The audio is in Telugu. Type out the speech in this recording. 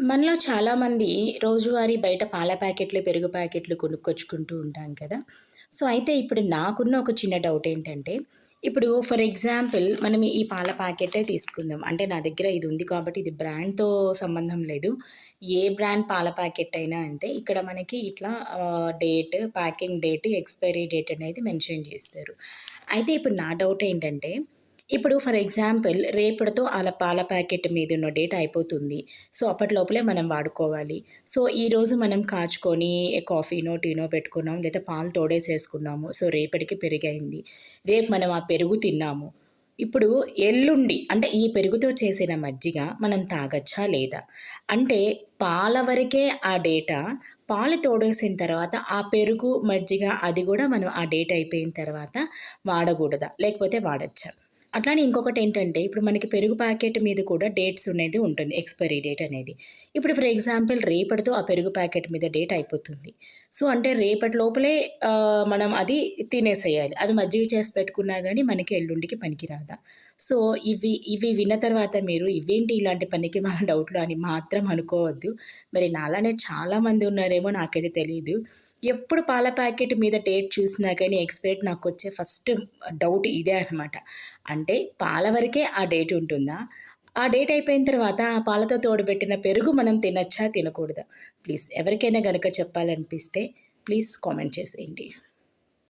మనలో చాలామంది రోజువారీ బయట పాల ప్యాకెట్లు, పెరుగు ప్యాకెట్లు కొనుక్కొచ్చుకుంటూ ఉంటాం కదా! సో, అయితే ఇప్పుడు నాకున్న ఒక చిన్న డౌట్ ఏంటంటే, ఇప్పుడు ఫర్ ఎగ్జాంపుల్ మనం ఈ పాల ప్యాకెటే తీసుకుందాం. అంటే నా దగ్గర ఇది ఉంది కాబట్టి ఇది బ్రాండ్‌తో సంబంధం లేదు. ఏ బ్రాండ్ పాల ప్యాకెట్ అయినా అంతే. ఇక్కడ మనకి ఇట్లా date, packing date, expiry date అనేది మెన్షన్ చేస్తారు. అయితే ఇప్పుడు నా డౌట్ ఏంటంటే, ఇప్పుడు ఫర్ ఎగ్జాంపుల్ రేపటితో పాల ప్యాకెట్ మీదున్న డేట్ అయిపోతుంది. సో, అప్పటిలోపలే మనం వాడుకోవాలి. సో, ఈరోజు మనం కాచుకొని కాఫీనో, టీనో పెట్టుకున్నాం. లేదా పాలు తోడేసేసుకున్నాము. సో, రేపటికి పెరుగయింది. రేపు మనం ఆ పెరుగు తిన్నాము. ఇప్పుడు ఎల్లుండి అంటే ఈ పెరుగుతో చేసిన మజ్జిగ మనం తాగచ్చా లేదా? అంటే పాల వరకే ఆ డేటా, పాలు తోడేసిన తర్వాత ఆ పెరుగు, మజ్జిగ అది గూడా మనం ఆ డేట్ అయిపోయిన తర్వాత వాడగూడదా? లేకపోతే వాడచ్చా? అట్లానే ఇంకొకటేంటంటే, ఇప్పుడు మనకి పెరుగు ప్యాకెట్ మీద కూడా డేట్స్ అనేది ఉంటుంది. ఎక్స్‌పైరీ డేట్ అనేది. ఇప్పుడు ఫర్ ఎగ్జాంపుల్ రేపటితో ఆ పెరుగు ప్యాకెట్ మీద డేట్ అయిపోతుంది. సో, అంటే రేపటి లోపలే మనం అది తినేసేయాలి. అది మజ్జిగ చేసి పెట్టుకున్నా గానీ మనకి ఎల్లుండికి పనికిరాదా? సో, ఇవి ఇవి విన్న తర్వాత మీరు ఇవేంటి ఇలాంటి పనికిమాలిన డౌట్‌లు అని మాత్రం అనుకోవద్దు. మరి నాలానే చాలామంది ఉన్నారేమో నాకైతే తెలీదు. ఎప్పుడు పాల ప్యాకెట్ మీద డేట్ చూసినా కానీ ఎక్స్‌పైర్డ్ నాకొచ్చే ఫస్ట్ డౌట్ ఇదే అనమాట. అంటే పాల వరకే ఆ డేట్ ఉంటుందా? ఆ డేట్ అయిపోయిన తర్వాత ఆ పాలతో తోడుబెట్టిన పెరుగు మనం తినచ్చా? తినకూడదా? ప్లీజ్ ఎవరికైనా గనక చెప్పాలనిపిస్తే ప్లీజ్ కామెంట్ చేసేయండి.